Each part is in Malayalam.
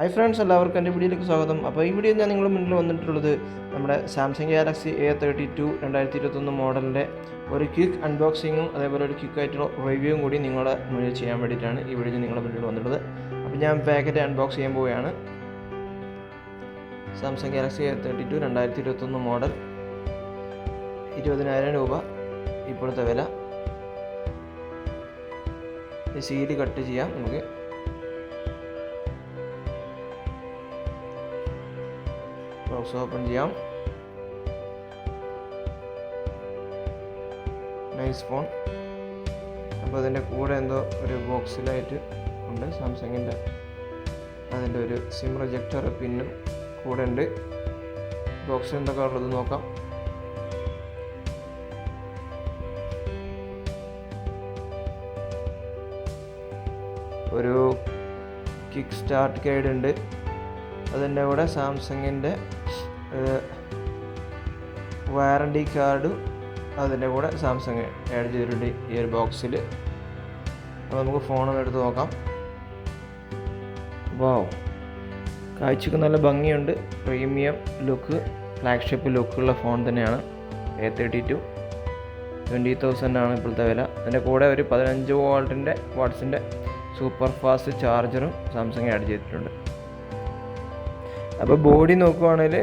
Hi friends, എല്ലാവർക്കും എൻ്റെ വീഡിയോയിലേക്ക് സ്വാഗതം. അപ്പോൾ ഈ വീഡിയോ ഞാൻ നിങ്ങളുടെ മുന്നിൽ വന്നിട്ടുള്ളത് നമ്മുടെ സാംസങ് ഗാലക്സി A32 2021 മോഡലിൻ്റെ ഒരു ക്വിക്ക് അൺബോക്സിങ്ങും അതേപോലെ ഒരു ക്വിക്ക് ആയിട്ടുള്ള റിവ്യൂവും കൂടി നിങ്ങളുടെ മുന്നിൽ ചെയ്യാൻ വേണ്ടിയിട്ടാണ് ഈ വീഡിയോ നിങ്ങളുടെ മുന്നിൽ വന്നിട്ടുള്ളത്. അപ്പോൾ ഞാൻ പാക്കറ്റ് അൺബോക്സ് ചെയ്യാൻ പോവുകയാണ്. സാംസങ് ഗാലക്സി A32 2021 മോഡൽ 20,000 രൂപ ഇപ്പോഴത്തെ വില. ഈ സീൽ കട്ട് ചെയ്യാം നമുക്ക്. ബോക്സ് ഓപ്പൺ ചെയ്യാം. Nice phone. അപ്പോൾ അതിൻ്റെ കൂടെ എന്തോ ഒരു ബോക്സിലായിട്ട് ഉണ്ട് സാംസങ്ങിൻ്റെ. അതിൻ്റെ ഒരു സിം റിജക്ടർ പിന്നും കൂടെ ഉണ്ട്. ബോക്സിൽ എന്തൊക്കെ ഉള്ളത് നോക്കാം. ഒരു കിക്ക് സ്റ്റാർട്ട് ഗൈഡ് ഉണ്ട്. അതിൻ്റെ കൂടെ സാംസങ്ങിൻ്റെ വാറണ്ടി കാർഡും അതിൻ്റെ കൂടെ സാംസങ് ആഡ് ചെയ്തിട്ടുണ്ട് ഈ ഒരു ബോക്സിൽ. അപ്പോൾ നമുക്ക് ഫോണൊന്ന് എടുത്ത് നോക്കാം. വാവ്, കാഴ്ചക്ക് നല്ല ഭംഗിയുണ്ട്. പ്രീമിയം ലുക്ക്, ഫ്ലാഗ്ഷിപ്പ് ലുക്കുള്ള ഫോൺ തന്നെയാണ് A32. 20,000 ആണ് ഇപ്പോഴത്തെ വില. അതിൻ്റെ കൂടെ ഒരു 15 വാട്ട്സിൻ്റെ സൂപ്പർ ഫാസ്റ്റ് ചാർജറും സാംസങ് ആഡ് ചെയ്തിട്ടുണ്ട്. അപ്പോൾ ബോഡി നോക്കുവാണെങ്കിൽ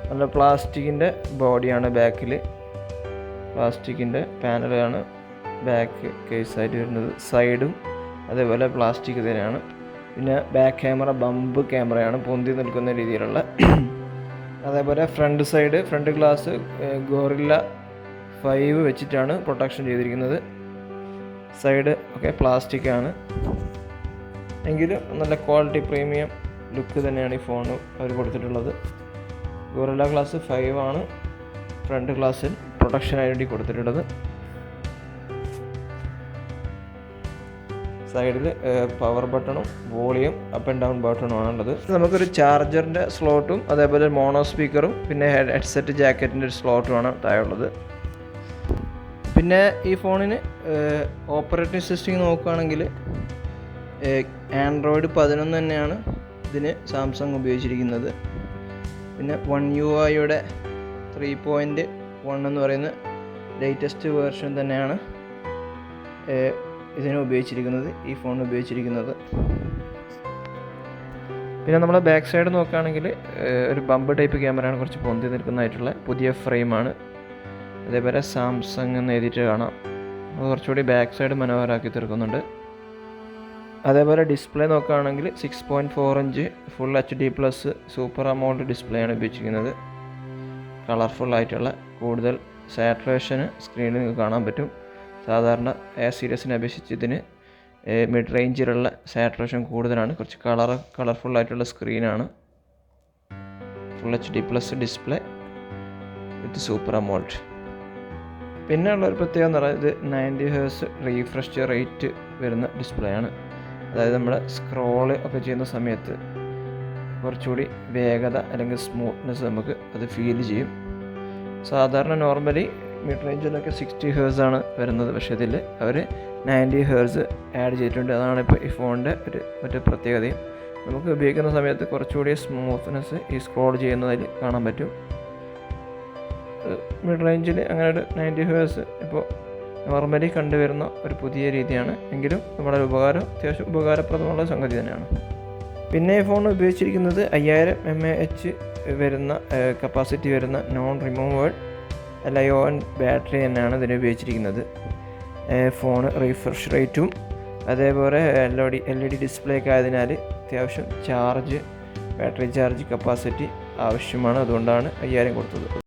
നല്ല പ്ലാസ്റ്റിക്കിൻ്റെ ബോഡിയാണ്. ബാക്കിൽ പ്ലാസ്റ്റിക്കിൻ്റെ പാനലാണ് ബാക്ക് കേസായിട്ട് വരുന്നത്. സൈഡും അതേപോലെ പ്ലാസ്റ്റിക് തന്നെയാണ്. പിന്നെ ബാക്ക് ക്യാമറ ബമ്പ് ക്യാമറയാണ്, പൊന്തി നിൽക്കുന്ന രീതിയിലുള്ള. അതേപോലെ ഫ്രണ്ട് ഗ്ലാസ് ഗോറില്ല 5 വെച്ചിട്ടാണ് പ്രൊട്ടക്ഷൻ ചെയ്തിരിക്കുന്നത്. സൈഡ് ഒക്കെ പ്ലാസ്റ്റിക് ആണ്, എങ്കിലും നല്ല ക്വാളിറ്റി പ്രീമിയം ലുക്ക് തന്നെയാണ് ഈ ഫോൺ അവർ കൊടുത്തിട്ടുള്ളത്. ഗോറില്ല ഗ്ലാസ് 5 ആണ് ഫ്രണ്ട് ഗ്ലാസ്സിൽ പ്രൊട്ടക്ഷനായി വേണ്ടി കൊടുത്തിട്ടുള്ളത്. സൈഡിൽ പവർ ബട്ടണും വോളിയം അപ്പ് ആൻഡ് ഡൗൺ ബട്ടണും ആണുള്ളത്. നമുക്കൊരു ചാർജറിൻ്റെ സ്ലോട്ടും അതേപോലെ മോണോ സ്പീക്കറും പിന്നെ ഹെഡ്സെറ്റ് ജാക്കറ്റിൻ്റെ ഒരു സ്ലോട്ടുമാണ് താഴെയുള്ളത്. പിന്നെ ഈ ഫോണിന് ഓപ്പറേറ്റിംഗ് സിസ്റ്റം നോക്കുകയാണെങ്കിൽ ആൻഡ്രോയിഡ് 11 തന്നെയാണ് ഇതിന് സാംസങ് ഉപയോഗിച്ചിരിക്കുന്നത്. പിന്നെ 1UI 3.1 എന്ന് പറയുന്ന ലേറ്റസ്റ്റ് വേർഷൻ തന്നെയാണ് ഇതിന് ഉപയോഗിച്ചിരിക്കുന്നത്, ഈ ഫോൺ ഉപയോഗിച്ചിരിക്കുന്നത്. പിന്നെ നമ്മൾ ബാക്ക് സൈഡ് നോക്കുകയാണെങ്കിൽ ഒരു ബമ്പ് ടൈപ്പ് ക്യാമറയാണ്, കുറച്ച് പൊന്തി നിൽക്കുന്നതായിട്ടുള്ള പുതിയ ഫ്രെയിമാണ്. അതേപോലെ സാംസങ് എന്ന് എഴുതിയിട്ട് കാണാം. അത് കുറച്ചുകൂടി ബാക്ക് സൈഡ് മനോഹരമാക്കി തീർക്കുന്നുണ്ട്. അതേപോലെ ഡിസ്പ്ലേ നോക്കുകയാണെങ്കിൽ 6.4 inch full HD+ super AMOLED display ആണ് ഉപയോഗിച്ചിരിക്കുന്നത്. കളർഫുള്ളായിട്ടുള്ള കൂടുതൽ സാറ്റുറേഷന് സ്ക്രീനിൽ നിങ്ങൾക്ക് കാണാൻ പറ്റും. സാധാരണ A-സീരീസിനെ അപേക്ഷിച്ച് ഇതിന് മിഡ് റേഞ്ചിലുള്ള സാറ്റുറേഷൻ കൂടുതലാണ്. കുറച്ച് കളർഫുള്ളായിട്ടുള്ള സ്ക്രീനാണ്. Full HD+ display with super AMOLED. പിന്നെ ഉള്ളൊരു പ്രത്യേകത എന്ന് പറയുന്നത് 90 Hz റീഫ്രഷ് റേറ്റ് വരുന്ന ഡിസ്പ്ലേ ആണ്. അതായത് നമ്മൾ സ്ക്രോള് ഒക്കെ ചെയ്യുന്ന സമയത്ത് കുറച്ചുകൂടി വേഗത അല്ലെങ്കിൽ സ്മൂത്ത്നെസ് നമുക്ക് അത് ഫീൽ ചെയ്യും. സാധാരണ നോർമലി മിഡ് റേഞ്ചിലൊക്കെ 60 Hz ആണ് വരുന്നത്, പക്ഷേ ഇതിൽ അവർ 90 Hz ആഡ് ചെയ്തിട്ടുണ്ട്. അതാണ് ഇപ്പോൾ ഈ ഫോണിൻ്റെ മറ്റൊരു പ്രത്യേകതയും. നമുക്ക് ഉപയോഗിക്കുന്ന സമയത്ത് കുറച്ചുകൂടി സ്മൂത്ത്നെസ് ഈ സ്ക്രോൾ ചെയ്യുന്നതിൽ കാണാൻ പറ്റും. മിഡ് റേഞ്ചിൽ അങ്ങനെ ഒരു 90 Hz ഇപ്പോൾ നോർമലി കണ്ടുവരുന്ന ഒരു പുതിയ രീതിയാണ്, എങ്കിലും വളരെ അത്യാവശ്യം ഉപകാരപ്രദമുള്ള സംഗതി തന്നെയാണ്. പിന്നെ ഈ ഫോൺ ഉപയോഗിച്ചിരിക്കുന്നത് 5000 mAh വരുന്ന കപ്പാസിറ്റി വരുന്ന നോൺ റിമൂവബിൾ ലയോൺ ബാറ്ററി തന്നെയാണ് ഇതിന് ഉപയോഗിച്ചിരിക്കുന്നത്. ഫോൺ റീഫ്രഷ് റേറ്റും അതേപോലെ LED ഡിസ്പ്ലേ ഒക്കെ ആയതിനാൽ അത്യാവശ്യം ബാറ്ററി ചാർജ് കപ്പാസിറ്റി ആവശ്യമാണ്. അതുകൊണ്ടാണ് 5000 കൊടുത്തത്.